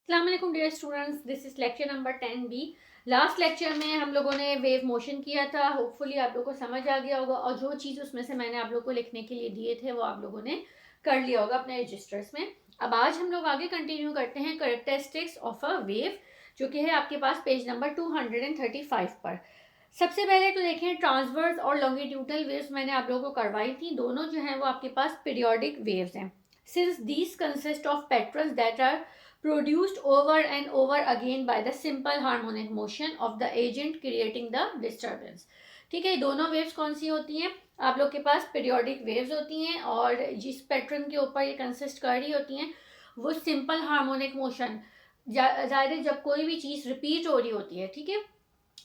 अस्सलाम वालेकुम dear students, this is lecture number 10B। Last lecture में हम लोगों ने वेव मोशन किया था। होपफुली आप लोगों को समझ आ गया होगा और जो चीज़ उसमें से मैंने आप लोगों को लिखने के लिए दिए थे वो आप लोगों ने कर लिया होगा अपने रजिस्टर्स में। अब आज हम लोग आगे कंटिन्यू करते हैं करेक्टरिस्टिक्स ऑफ अ वेव, जो कि है आपके पास पेज नंबर 235 पर। सबसे पहले तो देखें, ट्रांसवर्स और लॉन्गिट्यूडनल वेव्स मैंने आप लोगों को करवाई थी। दोनों जो हैं वो आपके पास पीरियोडिक वेव्स हैं। Since these consist of patterns that are produced over and over again by the simple harmonic motion of the agent creating the disturbance। ठीक है, दोनों वेव्स कौन सी होती हैं? आप लोग के पास पीरियोडिक वेव्स होती हैं और जिस पैटर्न के ऊपर ये कंसिस्ट कर रही होती हैं वो सिंपल हार्मोनिक मोशन, जाहिर है जब कोई भी चीज़ रिपीट हो रही होती है। ठीक है,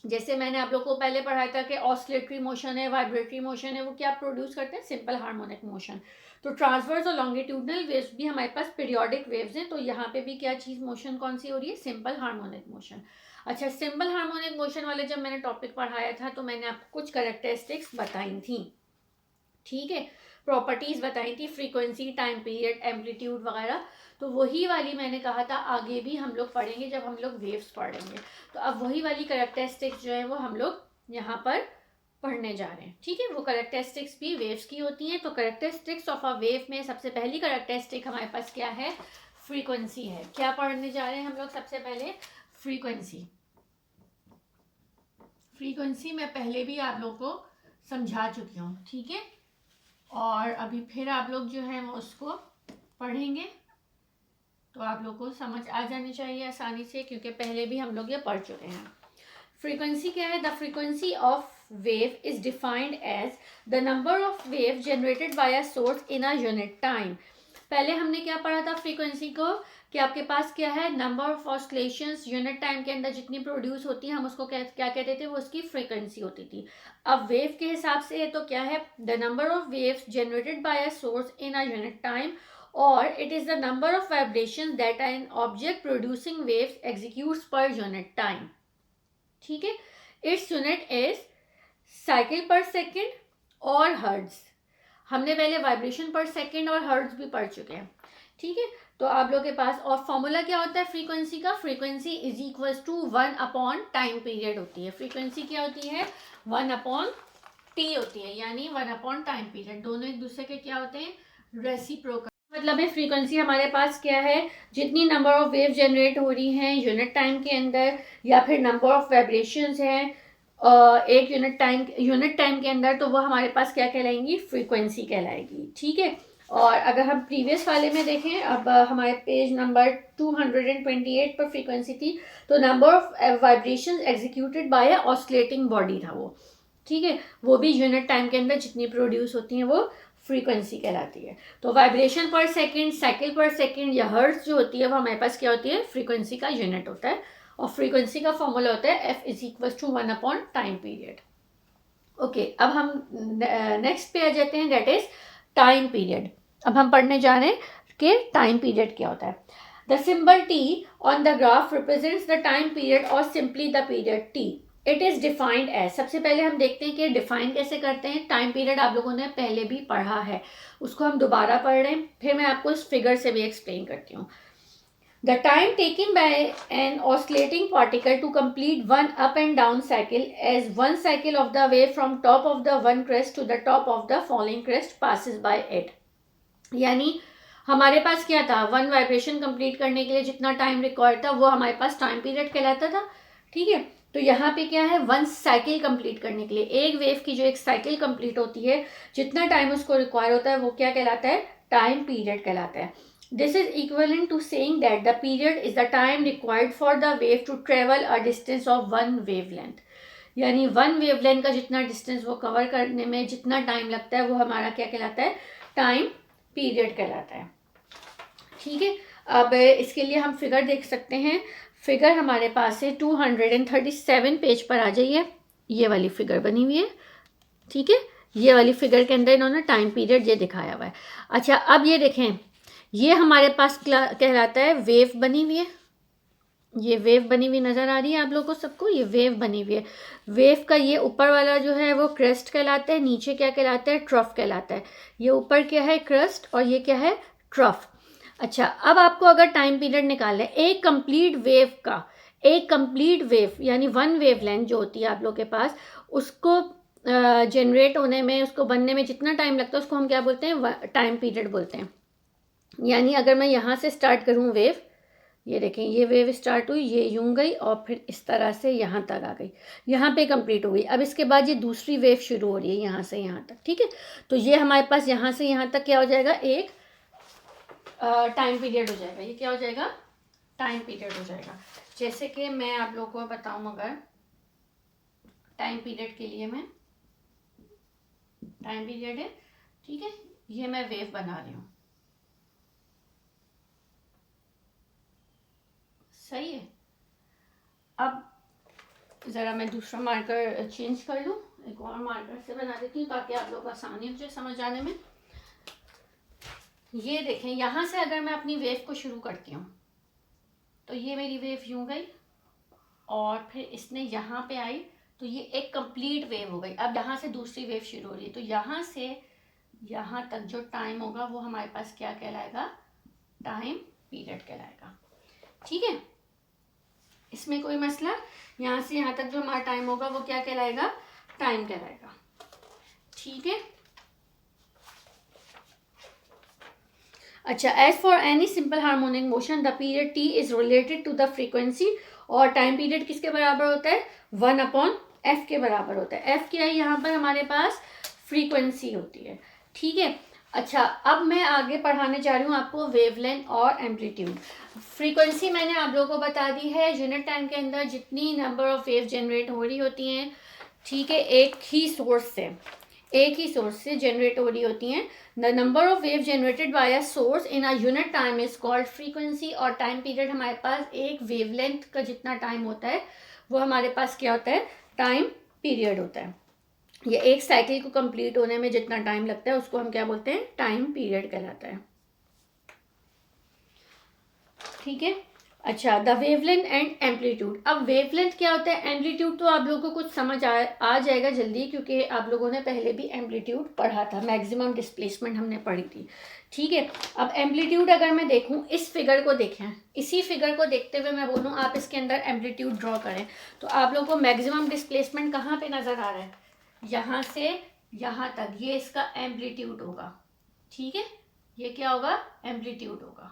जैसे मैंने आप लोग को पहले पढ़ाया था कि ऑसिलेटरी मोशन है, वाइब्रेटरी मोशन है, वो क्या प्रोड्यूस करते हैं? Simple harmonic motion. तो ट्रांसवर्स और लॉन्गिट्यूडनल वेव्स भी हमारे पास पीरियोडिक वेव्स हैं। तो यहाँ पे भी क्या चीज़ मोशन कौन सी हो रही है? Simple harmonic motion. अच्छा, सिंपल हार्मोनिक मोशन वाले जब मैंने टॉपिक पढ़ाया था तो मैंने आपको कुछ करेक्टरिस्टिक्स बताई थी। ठीक है, प्रॉपर्टीज बताई थी, फ्रीक्वेंसी, टाइम पीरियड, एम्पलीट्यूड वगैरह। तो वही वाली मैंने कहा था आगे भी हम लोग पढ़ेंगे जब हम लोग वेव्स पढ़ेंगे। तो अब वही वाली करेक्टरिस्टिक्स जो है वो हम लोग यहाँ पर पढ़ने जा रहे हैं। ठीक है, वो करेक्टरिस्टिक्स भी वेव्स की होती हैं। तो करेक्टरिस्टिक्स ऑफ अ वेव में सबसे पहली करेक्टरिस्टिक हमारे पास क्या है? फ्रीक्वेंसी है। क्या पढ़ने जा रहे हैं हम लोग? सबसे पहले फ्रीक्वेंसी। फ्रीक्वेंसी मैं पहले भी आप लोग को समझा चुकी हूँ। ठीक है, और अभी फिर आप लोग जो है वो उसको पढ़ेंगे तो आप लोग को समझ आ जानी चाहिए आसानी से, क्योंकि पहले भी हम लोग ये पढ़ चुके हैं। फ्रीक्वेंसी क्या है? The frequency of wave is defined as the number of wave generated by a source in a unit time. पहले हमने क्या पढ़ा था फ्रीक्वेंसी को, कि आपके पास क्या है? Number of oscillations unit time के अंदर जितनी प्रोड्यूस होती है हम उसको क्या कहते थे? वो उसकी फ्रीक्वेंसी होती थी। अब वेव के हिसाब से तो क्या है? The number of waves generated by a source in a unit time, or it is the number of vibrations that an object producing waves executes per unit time। ठीक है, its unit is साइकिल पर second और hertz. हमने पहले vibration पर second और hertz भी पढ़ चुके हैं। ठीक है, तो आप लोग के पास और फॉर्मूला क्या होता है फ्रीक्वेंसी का? Frequency is equal to 1 time period होती है। फ्रीक्वेंसी क्या होती है? 1/t होती है, यानी 1/टाइम पीरियड। दोनों एक दूसरे के क्या होते हैं? रेसिप्रोकल। मतलब है फ्रीक्वेंसी हमारे पास क्या है? जितनी नंबर ऑफ वेव जनरेट हो रही हैं यूनिट टाइम के अंदर, या फिर नंबर ऑफ वाइब्रेशंस हैं एक यूनिट टाइम के अंदर, तो वो हमारे पास क्या कहलाएंगी? फ्रीक्वेंसी कहलाएगी। ठीक है, और अगर हम प्रीवियस वाले में देखें, अब हमारे पेज नंबर 228 पर फ्रीक्वेंसी थी, तो number of vibration executed by oscillating body था वो। ठीक है, वो भी यूनिट टाइम के अंदर जितनी प्रोड्यूस होती हैं वो फ्रीक्वेंसी कहलाती है। तो वाइब्रेशन पर सेकेंड, साइकिल पर सेकेंड या हर्ट्ज जो होती है वो हमारे पास क्या होती है? फ्रीक्वेंसी का यूनिट होता है। और फ्रीक्वेंसी का फॉर्मूला होता है F is equal to one by time period. Okay, अब हम नेक्स्ट पे आ जाते हैं, दैट इज टाइम पीरियड। अब हम पढ़ने जा रहे हैं कि टाइम पीरियड क्या होता है। The symbol T on the graph represents the time period और simply the period T। It is defined as, सबसे पहले हम देखते हैं कि डिफाइन कैसे करते हैं। टाइम पीरियड आप लोगों ने पहले भी पढ़ा है, उसको हम दोबारा पढ़ रहे हैं, फिर मैं आपको इस फिगर से भी एक्सप्लेन करती हूँ। The time taken by an oscillating particle to complete one up and down cycle as one cycle of the wave from top of the one crest to the top of the falling crest passes by it। यानी हमारे पास क्या था? One vibration complete करने के लिए जितना time required था वो हमारे पास टाइम पीरियड कहलाता था। ठीक है, तो यहाँ पे क्या है? वन साइकिल कंप्लीट करने के लिए, एक वेव की जो एक साइकिल कंप्लीट होती है, जितना टाइम उसको रिक्वायर होता है वो क्या कहलाता है? टाइम पीरियड कहलाता है। This is equivalent to saying that the period is the time required for the wave to travel a distance of one wavelength। यानी वन वेवलेंथ का जितना डिस्टेंस वो कवर करने में जितना टाइम लगता है वो हमारा क्या कहलाता है? टाइम पीरियड कहलाता है। ठीक है, अब इसके लिए हम फिगर देख सकते हैं। फिगर हमारे पास है 237 पेज पर। आ जाइए, ये वाली फिगर बनी हुई है। ठीक है, ये वाली फिगर के अंदर इन्होंने टाइम पीरियड ये दिखाया हुआ है। अच्छा, अब ये देखें, ये हमारे पास कहलाता है वेव बनी हुई है। ये वेव बनी हुई नज़र आ रही है आप लोगों को सबको? ये वेव बनी हुई है। वेव का ये ऊपर वाला जो है वो क्रेस्ट कहलाता है, नीचे क्या कहलाता है? ट्रफ कहलाता है। ये ऊपर क्या है? क्रेस्ट, और ये क्या है? ट्रफ। अच्छा, अब आपको अगर टाइम पीरियड निकालना है एक कंप्लीट वेव का, एक कंप्लीट वेव यानी वन वेव लेंथ जो होती है आप लोग के पास, उसको जनरेट होने में, उसको बनने में जितना टाइम लगता है उसको हम क्या बोलते हैं, टाइम पीरियड बोलते हैं। यानी अगर मैं यहाँ से स्टार्ट करूँ वेव, ये देखें ये वेव स्टार्ट हुई, ये यूं गई और फिर इस तरह से यहाँ तक आ गई, यहाँ पे कंप्लीट हो गई। अब इसके बाद ये दूसरी वेव शुरू हो रही है यहाँ से यहाँ तक, ठीक है। तो ये हमारे पास यहाँ से यहाँ तक क्या हो जाएगा, एक टाइम पीरियड हो जाएगा। ये क्या हो जाएगा, टाइम पीरियड हो जाएगा। जैसे कि मैं आप लोगों को बताऊं, अगर टाइम पीरियड के लिए मैं, टाइम पीरियड है, ठीक है, ये मैं वेव बना रही हूँ, सही है। अब ज़रा मैं दूसरा मार्कर चेंज कर लूँ, एक और मार्कर से बना देती हूँ ताकि आप लोग आसानी हो जाए समझ आने में। ये देखें, यहाँ से अगर मैं अपनी वेव को शुरू करती हूँ तो ये मेरी वेव यूं गई और फिर इसने यहाँ पे आई, तो ये एक कंप्लीट वेव हो गई। अब यहाँ से दूसरी वेव शुरू हो रही है, तो यहाँ से यहाँ तक जो टाइम होगा वो हमारे पास क्या कहलाएगा, टाइम पीरियड कहलाएगा, ठीक है। इसमें कोई मसला, यहाँ से यहाँ तक जो हमारा टाइम होगा वो क्या कहलाएगा, टाइम कहलाएगा, ठीक है। अच्छा, as for any simple harmonic motion the period T is related to the frequency, और टाइम पीरियड किसके बराबर होता है, 1/f के बराबर होता है। f क्या है यहाँ पर हमारे पास, फ्रीक्वेंसी होती है, ठीक है। अच्छा, अब मैं आगे पढ़ाने जा रही हूँ आपको वेवलेंथ और एम्पलीट्यूड। फ्रीक्वेंसी मैंने आप लोगों को बता दी है, यूनिट टाइम के अंदर जितनी नंबर ऑफ वेव जनरेट हो रही होती हैं, ठीक है, एक ही सोर्स से जनरेट हो रही होती हैं। The number of wave generated by a source in a unit time is called frequency. और टाइम पीरियड हमारे पास एक वेवलेंथ का जितना टाइम होता है वो हमारे पास क्या होता है, टाइम पीरियड होता है। ये एक साइकिल को कंप्लीट होने में जितना टाइम लगता है उसको हम क्या बोलते हैं, टाइम पीरियड कहलाता है, ठीक है। अच्छा, द वेवलेंथ एंड एम्पलीट्यूड। अब वेवलेंथ क्या होता है, एम्पलीट्यूड तो आप लोगों को कुछ समझ आ जाएगा जल्दी, क्योंकि आप लोगों ने पहले भी एम्पलीट्यूड पढ़ा था, मैक्सिमम डिस्प्लेसमेंट हमने पढ़ी थी, ठीक है। अब एम्पलीट्यूड अगर मैं देखूं, इस फिगर को देखें, इसी फिगर को देखते हुए मैं बोलूँ आप इसके अंदर एम्पलीट्यूड ड्रॉ करें, तो आप लोगों को मैक्सिमम डिस्प्लेसमेंट कहाँ पे नज़र आ रहा है, यहाँ से यहाँ तक, ये इसका एम्पलीट्यूड होगा, ठीक है। ये क्या होगा, एम्पलीट्यूड होगा,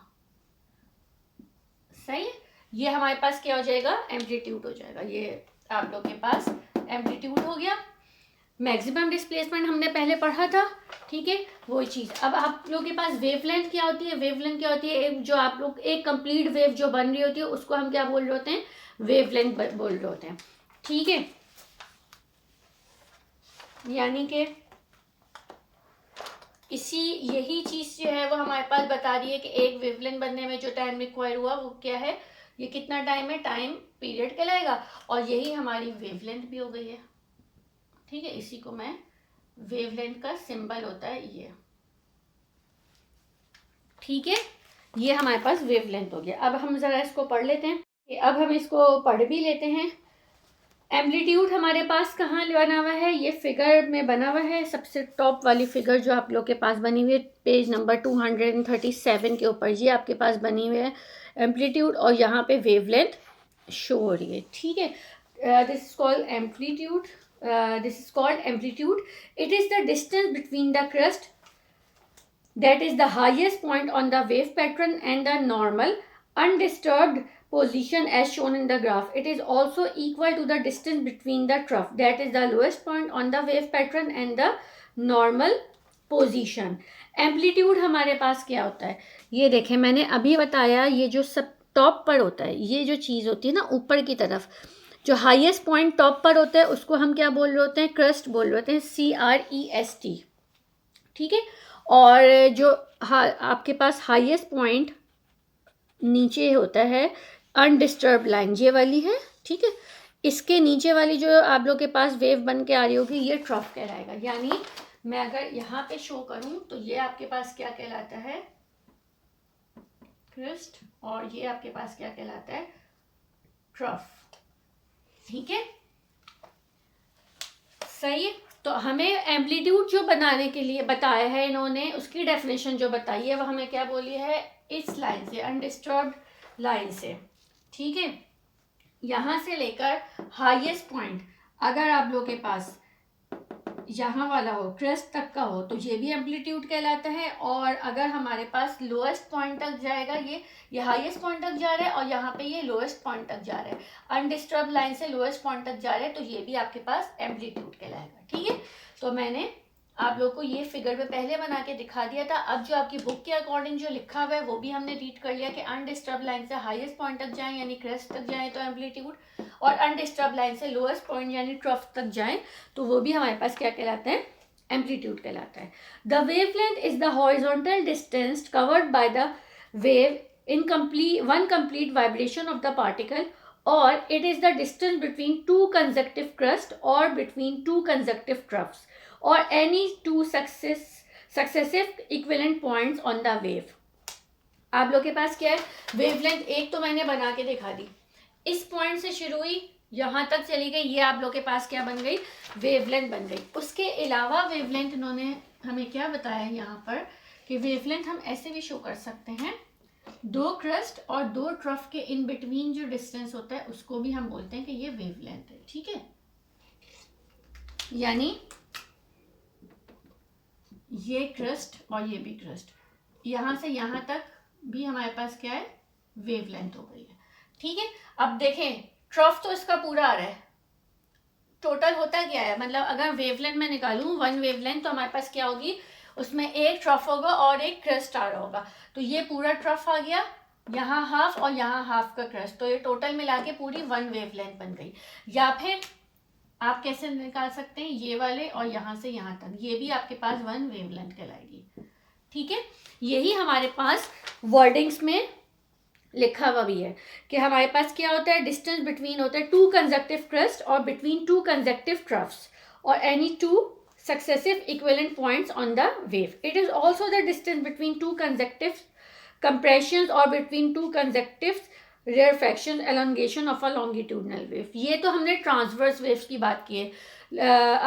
सही है। ये हमारे पास क्या हो जाएगा, एम्पलीट्यूड हो जाएगा। ये आप लोग के पास एम्पलीट्यूड हो गया। मैक्सिमम डिस्प्लेसमेंट हमने पहले पढ़ा था, ठीक है, वही चीज़। अब आप लोग के पास वेवलेंथ क्या होती है, वेवलेंथ क्या होती है, एक जो आप लोग एक कंप्लीट वेव जो बन रही होती है उसको हम क्या बोल रहे होते हैं, वेवलेंथ बोल रहे होते हैं, ठीक है। यानी कि यही चीज़ जो है वो हमारे पास बता रही है कि एक वेवलेंथ बनने में जो टाइम रिक्वायर हुआ वो क्या है, ये कितना टाइम है, टाइम पीरियड कहलाएगा। और यही हमारी वेवलेंथ भी हो गई है, ठीक है। इसी को मैं, वेवलेंथ का सिंबल होता है ये, ठीक है। ये हमारे पास वेवलेंथ हो गया। अब हम ज़रा इसको पढ़ लेते हैं, अब हम इसको पढ़ भी लेते हैं। एम्पलीट्यूड हमारे पास कहाँ बना हुआ है, ये फिगर में बना हुआ है, सबसे टॉप वाली फिगर जो आप लोग के पास बनी हुई है, पेज नंबर 237 के ऊपर ये आपके पास बनी हुई है एम्पलीट्यूड, और यहाँ पे वेवलेंथ शो हो रही है, ठीक है। This is called amplitude, this is called amplitude. It is the distance between the crust that is the highest point on the wave pattern and the normal undisturbed position as shown in the graph. It is also equal to the distance between the trough, that is the lowest point on the wave pattern and the normal position. Amplitude हमारे पास क्या होता है, ये देखें मैंने अभी बताया, ये जो सब टॉप पर होता है, ये जो चीज़ होती है ना ऊपर की तरफ, जो हाईएस्ट पॉइंट टॉप पर होता है उसको हम क्या बोल रहे होते हैं, क्रस्ट बोल रहे होते हैं, CREST, ठीक है। और जो आपके पास हाईएस्ट पॉइंट नीचे होता है, अनडिस्टर्ब लाइन ये वाली है, ठीक है। इसके नीचे वाली जो आप लोग के पास वेव बन के आ रही होगी ये ट्रफ कहलाएगा। यानी मैं अगर यहाँ पे शो करूँ तो ये आपके पास क्या कहलाता है, क्रिस्ट, और ये आपके पास क्या कहलाता है, ट्रफ, ठीक है, सही है। तो हमें एम्पलीट्यूड जो बनाने के लिए बताया है इन्होंने, उसकी डेफिनेशन जो बताई है वो हमें क्या बोली है, इस लाइन से, अनडिस्टर्ब्ड लाइन से, ठीक है, यहाँ से लेकर हाईएस्ट पॉइंट अगर आप लोग के पास यहाँ वाला हो, क्रेस्ट तक का हो, तो ये भी एम्पलीट्यूड कहलाता है। और अगर हमारे पास लोएस्ट पॉइंट तक जाएगा, ये हाईएस्ट पॉइंट तक जा रहा है और यहाँ पे ये लोएस्ट पॉइंट तक जा रहा है, अनडिस्टर्ब लाइन से लोएस्ट पॉइंट तक जा रहा है, तो ये भी आपके पास एम्पलीट्यूड कहलाएगा, ठीक है। तो मैंने आप लोग को ये फिगर में पहले बना के दिखा दिया था। अब जो आपकी बुक के अकॉर्डिंग जो लिखा हुआ है वो भी हमने रीड कर लिया कि अनडिस्टर्ब लाइन से हाईएस्ट पॉइंट तक जाएं यानी क्रेस्ट तक जाएं तो एम्पलीट्यूड, और अनडिस्टर्ब लाइन से लोएस्ट पॉइंट यानी ट्रफ तक जाएं तो वो भी हमारे पास क्या कहलाता है, एम्पलीट्यूड कहलाता है। The wavelength is the horizontal distance covered by the wave in one complete vibration of the particle, or it is the distance between two consecutive crusts or between two consecutive troughs or any two successive equivalent points on the wave. आप लोग के पास क्या है, wavelength एक तो मैंने बना के दिखा दी, इस पॉइंट से शुरू हुई यहाँ तक चली गई, ये आप लोग के पास क्या बन गई, वेवलेंथ बन गई। उसके अलावा वेवलेंथ इन्होंने हमें क्या बताया यहाँ पर कि वेवलेंथ हम ऐसे भी शो कर सकते हैं, दो क्रस्ट और दो ट्रफ के इन बिटवीन जो डिस्टेंस होता है उसको भी हम बोलते हैं कि ये वेवलेंथ है, ठीक है। यानी ये क्रस्ट और ये भी क्रस्ट, यहाँ से यहाँ तक भी हमारे पास क्या है, वेवलेंथ हो गई है, ठीक है। अब देखें ट्रफ तो इसका पूरा आ रहा है, टोटल होता क्या है, मतलब अगर वेवलेंथ में निकालूं वन वेवलेंथ तो हमारे पास क्या होगी, उसमें एक ट्रफ होगा और एक क्रस्ट आ रहा होगा, तो ये पूरा ट्रफ आ गया, यहाँ हाफ और यहाँ हाफ का क्रस्ट, तो ये टोटल मिला के पूरी वन वेवलेंथ बन गई। या फिर आप कैसे निकाल सकते हैं, ये वाले और यहाँ से यहाँ तक, ये भी आपके पास वन वेवलेंथ कहलाएगी, ठीक है। यही हमारे पास वर्डिंग्स में लिखा हुआ भी है कि हमारे पास क्या होता है, डिस्टेंस बिटवीन होता है टू कंसेक्टिव क्रस्ट और बिटवीन टू कंसेक्टिव ट्रफ्स और any two successive equivalent points on the wave. It is also the distance between two consecutive compressions or between two consecutive rarefaction elongation of a longitudinal wave. ये तो हमने transverse waves की बात की है।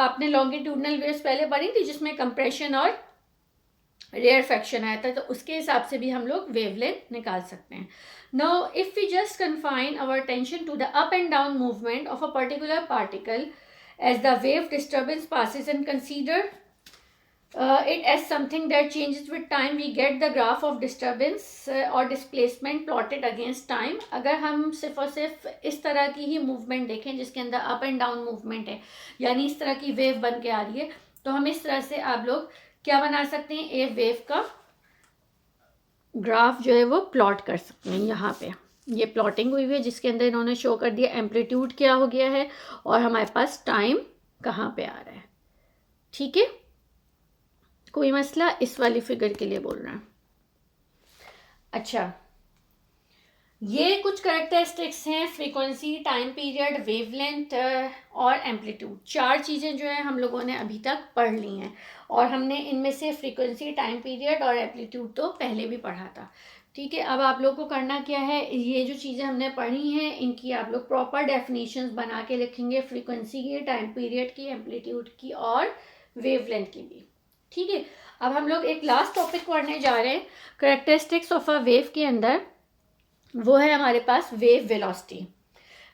आपने longitudinal waves पहले पढ़ी थी जिसमें कंप्रेशन और रेयरफैक्शन आया था, तो उसके हिसाब से भी हम लोग वेवलेंथ निकाल सकते हैं। Now, if we just confine our attention to the up and down movement of a particular particle as the wave disturbance passes and consider it as something that changes with time, we get the graph of disturbance or displacement plotted against time. अगर हम सिर्फ और सिर्फ इस तरह की ही movement देखें जिसके अंदर अप एंड डाउन मूवमेंट है, यानी इस तरह की वेव बन के आ रही है, तो हम इस तरह से आप लोग क्या बना सकते हैं, एक वेव का ग्राफ जो है वो प्लॉट कर सकते हैं। यहाँ पे ये प्लॉटिंग हुई है जिसके अंदर इन्होंने शो कर दिया एम्पलीट्यूड क्या हो गया है और हमारे पास टाइम कहाँ पे आ रहा है, ठीक है। कोई मसला, इस वाली फिगर के लिए बोल रहा है। अच्छा, ये कुछ कैरेक्टरिस्टिक्स हैं, फ्रीक्वेंसी, टाइम पीरियड, वेवलेंथ और एम्पलीट्यूड। चार चीज़ें जो है हम लोगों ने अभी तक पढ़ ली हैं और हमने इनमें से फ्रीक्वेंसी, टाइम पीरियड और एम्पलीट्यूड तो पहले भी पढ़ा था, ठीक है। अब आप लोग को करना क्या है, ये जो चीज़ें हमने पढ़ी हैं इनकी आप लोग प्रॉपर डेफिनेशंस बना के लिखेंगे, फ्रीक्वेंसी की, टाइम पीरियड की, एम्पलीट्यूड की और वेवलेंथ की भी, ठीक है। अब हम लोग एक लास्ट टॉपिक पढ़ने जा रहे हैं कैरेक्टरिस्टिक्स ऑफ अ वेव के अंदर, वो है हमारे पास वेव वेलोसिटी।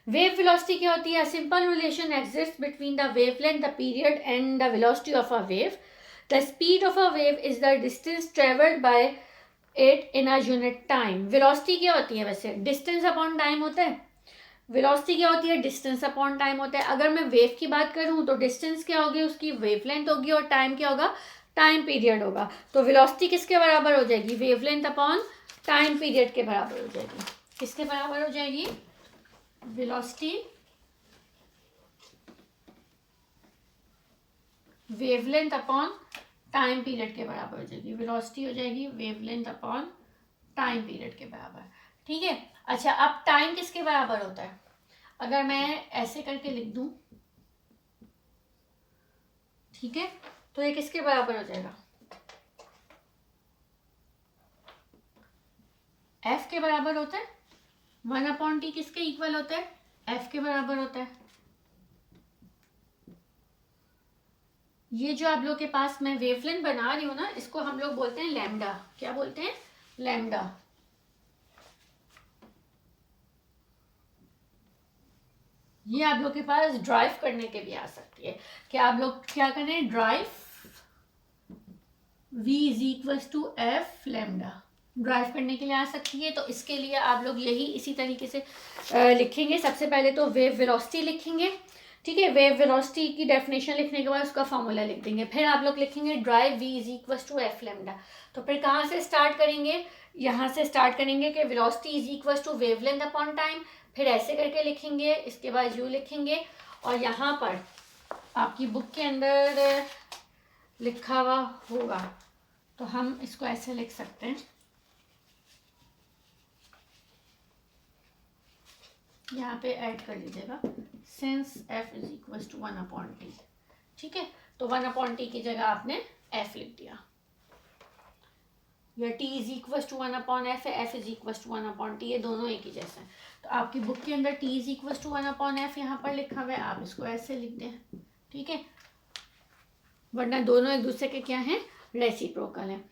वेव वेलोसिटी क्या होती है, simple relation exist between the wavelength, the period and the velocity of a wave. The speed of a wave is the distance travelled by it in a unit time. Velocity क्या होती है, वैसे distance upon time होता है, velocity क्या होती है, distance upon time होता है। अगर मैं वेव की बात करूं तो डिस्टेंस क्या होगी, उसकी वेवलेंथ होगी और टाइम क्या होगा, टाइम पीरियड होगा। तो वेलोसिटी किसके बराबर हो जाएगी, वेवलेंथ अपॉन टाइम पीरियड के बराबर हो जाएगी। किसके बराबर हो जाएगी, velocity wavelength upon time period के बराबर हो जाएगी। वेलोसिटी हो जाएगी वेवलेंथ अपॉन टाइम पीरियड के बराबर, ठीक है। अच्छा, अब टाइम किसके बराबर होता है, अगर मैं ऐसे करके लिख दूं, ठीक है, तो ये किसके बराबर हो जाएगा, एफ के बराबर होता है। 1/t किसके इक्वल होता है, एफ के बराबर होता है। ये जो आप लोग के पास मैं वेवलेंथ बना रही हूँ ना, इसको हम लोग बोलते हैं लैम्डा। क्या बोलते हैं, लैम्डा। ये आप लोग के पास ड्राइव करने के भी आ सकती है कि आप लोग क्या करें, derive v is equals to F lambda, derive करने के लिए आ सकती है। तो इसके लिए आप लोग यही इसी तरीके से लिखेंगे। सबसे पहले तो वेव वेलोसिटी लिखेंगे, ठीक है। वेव वेलोसिटी की डेफिनेशन लिखने के बाद उसका फॉर्मूला लिख देंगे। फिर आप लोग लिखेंगे derive v is equals to F lambda. तो फिर कहाँ से स्टार्ट करेंगे, यहाँ से स्टार्ट करेंगे कि velocity is equals to wavelength upon time, फिर ऐसे करके लिखेंगे, इसके बाद u लिखेंगे। और यहाँ पर आपकी बुक के अंदर लिखा हुआ होगा, तो हम इसको ऐसे लिख सकते हैं, यहाँ पे ऐड कर लीजिएगा, since f is equal to 1/t, ठीक है। तो 1/t की जगह आपने f लिख दिया, या t is equal to 1/f है, f is equal to 1/t, ये दोनों एक ही जैसे हैं। तो आपकी बुक के अंदर t is equal to 1/f यहाँ पर लिखा हुआ है, आप इसको ऐसे लिख दें, ठीक है, वरना दोनों एक दूसरे के क्या हैं, रेसिप्रोकल हैं।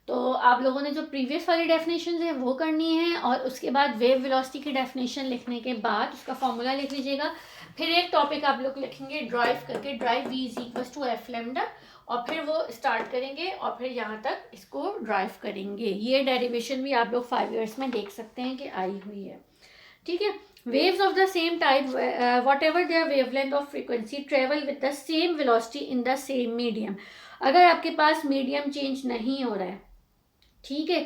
तो आप लोगों ने जो प्रीवियस वाली डेफिनेशन है वो करनी है, और उसके बाद वेव वेलोसिटी की डेफिनेशन लिखने के बाद उसका फॉर्मूला लिख लीजिएगा। फिर एक टॉपिक आप लोग लिखेंगे ड्राइव करके, derive v is equal to F lambda, और फिर वो स्टार्ट करेंगे और फिर यहाँ तक इसको ड्राइव करेंगे। ये डेरिवेशन भी आप लोग 5 ईयर्स में देख सकते हैं कि आई हुई है, ठीक है। waves of the same type, whatever their wavelength of frequency, travel with the same velocity in the same medium। अगर आपके पास मीडियम चेंज नहीं हो रहा है, ठीक है,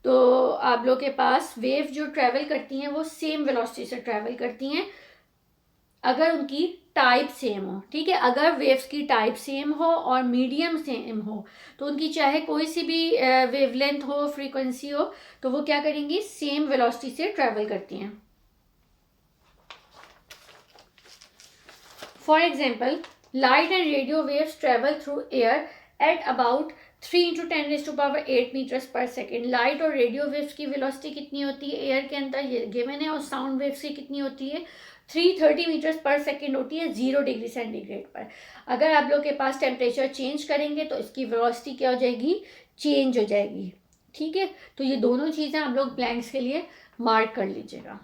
तो आप लोग के पास वेव जो ट्रैवल करती हैं वो सेम वेलोसिटी से ट्रैवल करती हैं, अगर उनकी टाइप सेम हो, ठीक है। अगर वेव्स की टाइप सेम हो और मीडियम सेम हो, तो उनकी चाहे कोई सी भी वेवलेंथ हो, फ्रीक्वेंसी हो, तो वो क्या करेंगी, सेम वेलोसिटी से ट्रैवल करती हैं। For example, light and radio waves travel through air at about 3 into 10 raised to power 8 meters per second। Light और रेडियो वेव्स की वेलोसिटी कितनी होती है एयर के अंदर, ये गिवन है, और साउंड वेव्स की कितनी होती है, 330 मीटर्स पर सेकेंड होती है 0 डिग्री सेंटीग्रेड पर। अगर आप लोग के पास टेम्परेचर चेंज करेंगे तो इसकी वेलोसिटी क्या हो जाएगी, चेंज हो जाएगी, ठीक है। तो ये दोनों चीज़ें आप लोग ब्लैंक्स के लिए मार्क कर लीजिएगा,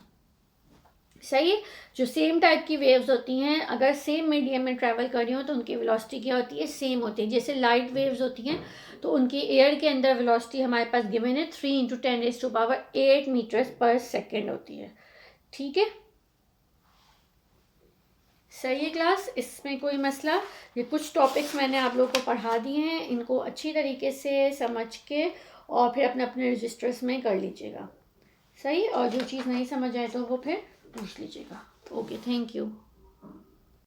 सही है। जो सेम टाइप की वेव्स होती हैं, अगर सेम मीडियम में ट्रैवल कर रही हो तो उनकी वेलोसिटी क्या होती है, सेम होती है। जैसे लाइट वेव्स होती हैं तो उनकी एयर के अंदर वेलोसिटी हमारे पास गिवन है 3 into 10 raised to power 8 metres पर सेकेंड होती है, ठीक है, सही है क्लास। इसमें कोई मसला, ये कुछ टॉपिक्स मैंने आप लोगों को पढ़ा दिए हैं, इनको अच्छी तरीके से समझ के और फिर अपने अपने रजिस्टर्स में कर लीजिएगा, सही। और जो चीज़ नहीं समझ आए तो वो फिर पूछ लीजिएगा। Okay, thank you.